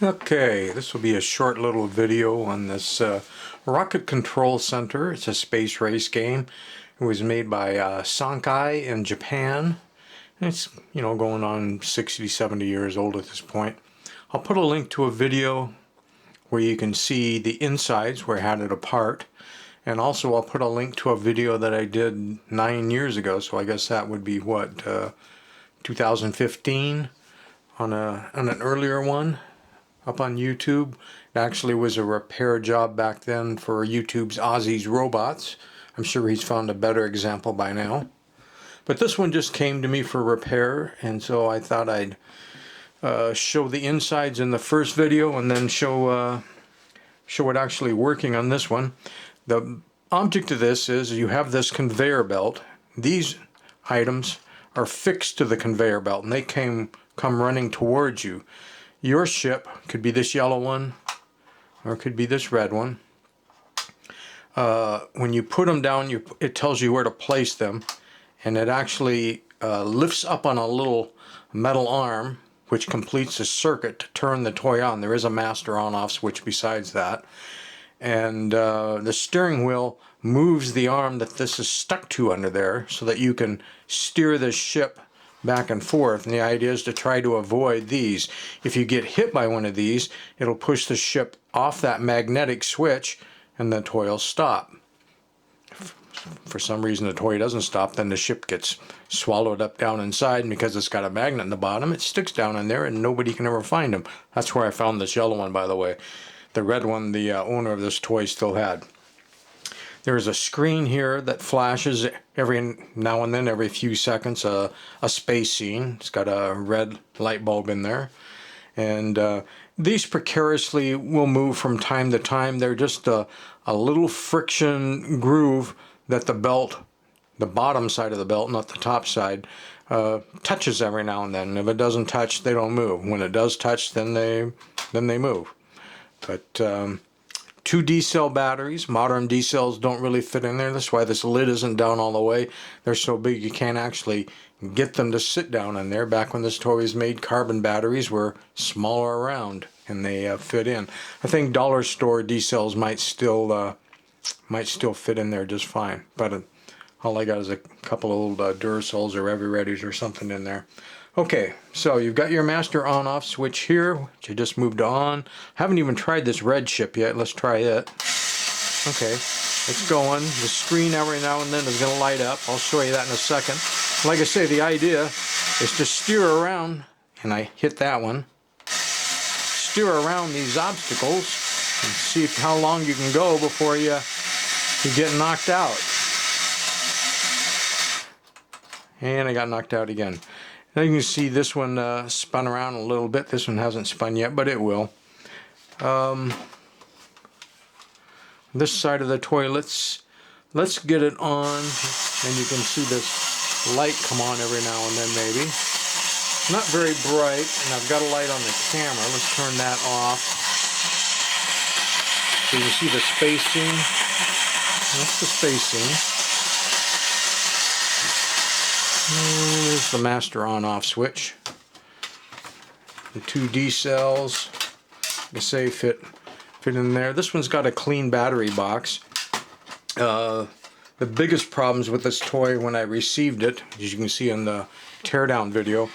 Okay, this will be a short little video on this Rocket Control Center. It's a space race game. It was made by Sanki in Japan. And it's, going on 60, 70 years old at this point. I'll put a link to a video where you can see the insides where I had it apart. And also I'll put a link to a video that I did 9 years ago. So I guess that would be what, 2015 on an earlier one up on YouTube. It actually was a repair job back then for YouTube's Ozzy's Robots. I'm sure he's found a better example by now. But this one just came to me for repair, and so I thought I'd show the insides in the first video and then show it actually working on this one. The object of this is you have this conveyor belt. These items are fixed to the conveyor belt, and they come running towards you. Your ship could be this yellow one, or it could be this red one. When you put them down, it tells you where to place them, and it actually lifts up on a little metal arm, which completes a circuit to turn the toy on. There is a master on-off switch besides that. And the steering wheel moves the arm that this is stuck to under there so that you can steer the ship back and forth, and the idea is to try to avoid these. If you get hit by one of these, it'll push the ship off that magnetic switch and the toy will stop. If for some reason the toy doesn't stop, then the ship gets swallowed up down inside, and because it's got a magnet in the bottom, it sticks down in there and nobody can ever find them. That's where I found this yellow one, by the way. The red one the owner of this toy still had. There's a screen here that flashes every now and then, every few seconds, a space scene. It's got a red light bulb in there. And these precariously will move from time to time. They're just a little friction groove that the belt, the bottom side of the belt, not the top side, touches every now and then. If it doesn't touch, they don't move. When it does touch, then they move. But 2 D-cell batteries. Modern D-cells don't really fit in there. That's why this lid isn't down all the way. They're so big you can't actually get them to sit down in there. Back when this toy was made, carbon batteries were smaller around and they fit in. I think dollar store D-cells might still fit in there just fine. But all I got is a couple of old Duracells or Evereadys or something in there. Okay, so you've got your master on-off switch here, which I just moved on. Haven't even tried this red ship yet. Let's try it. Okay, it's going. The screen every now and then is going to light up. I'll show you that in a second. Like I say, the idea is to steer around, and I hit that one, steer around these obstacles and see how long you can go before you get knocked out. And I got knocked out again. Now you can see this one spun around a little bit. This one hasn't spun yet, but it will. This side of the toy, let's get it on, and you can see this light come on every now and then maybe. Not very bright, and I've got a light on the camera. Let's turn that off. So you can see the spacing. That's the spacing. There's the master on-off switch. The 2 D-cells, I say, fit in there. This one's got a clean battery box. The biggest problems with this toy when I received it, as you can see in the teardown video,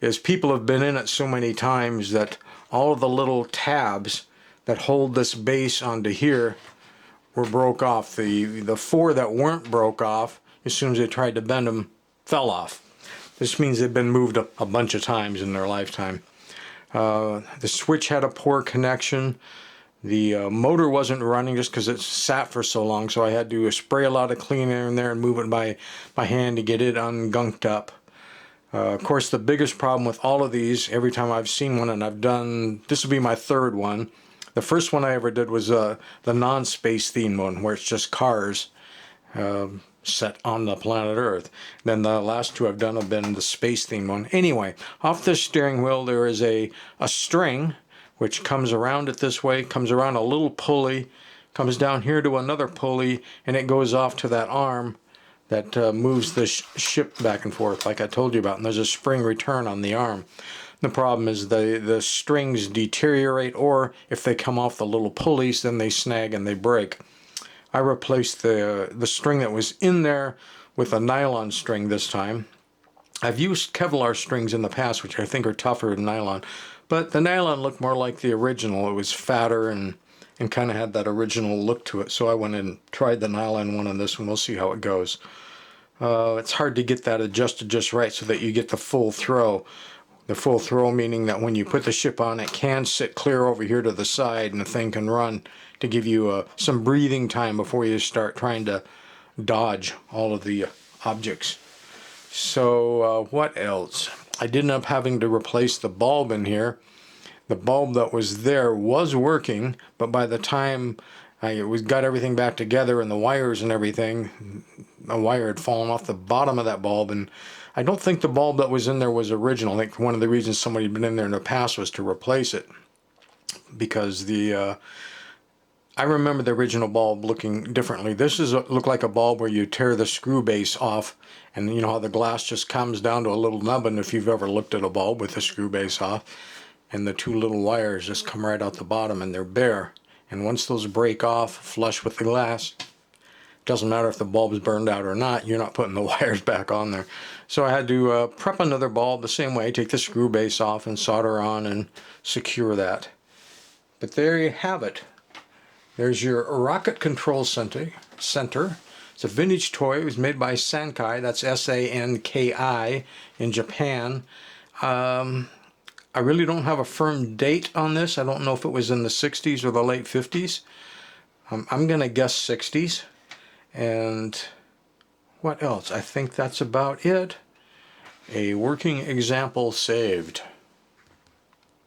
is people have been in it so many times that all of the little tabs that hold this base onto here were broke off. The 4 that weren't broke off, as soon as they tried to bend them, fell off. This means they've been moved a bunch of times in their lifetime. The switch had a poor connection. The motor wasn't running just because it sat for so long, so I had to spray a lot of cleaner in there and move it by hand to get it ungunked up. Of course, the biggest problem with all of these, every time I've seen one, and I've done, this will be my 3rd one. The first one I ever did was the non-space themed one, where it's just cars set on the planet Earth. Then the last 2 I've done have been the space themed one. Anyway, off this steering wheel there is a string which comes around it this way, comes around a little pulley, comes down here to another pulley, and it goes off to that arm that moves the ship back and forth like I told you about. And there's a spring return on the arm. The problem is the strings deteriorate, or if they come off the little pulleys, then they snag and they break. I replaced the string that was in there with a nylon string this time. I've used Kevlar strings in the past, which I think are tougher than nylon, but the nylon looked more like the original. It was fatter and kind of had that original look to it. So I went and tried the nylon one on this one. We'll see how it goes. It's hard to get that adjusted just right so that you get the full throw. The full throw meaning that when you put the ship on, it can sit clear over here to the side and the thing can run to give you some breathing time before you start trying to dodge all of the objects. So what else? I did end up having to replace the bulb in here. The bulb that was there was working, but by the time I got everything back together and the wires and everything, a wire had fallen off the bottom of that bulb, and I don't think the bulb that was in there was original. I think one of the reasons somebody had been in there in the past was to replace it, because I remember the original bulb looking differently. This looked like a bulb where you tear the screw base off, and you know how the glass just comes down to a little nubbin if you've ever looked at a bulb with the screw base off, and the two little wires just come right out the bottom and they're bare. And once those break off flush with the glass, it doesn't matter if the bulb's burned out or not, you're not putting the wires back on there. So I had to prep another bulb the same way, take the screw base off and solder on and secure that. But there you have it. There's your rocket control center. It's a vintage toy. It was made by Sanki. That's S-A-N-K-I in Japan. I really don't have a firm date on this. I don't know if it was in the 60s or the late 50s. I'm going to guess 60s. And what else? I think that's about it. A working example saved.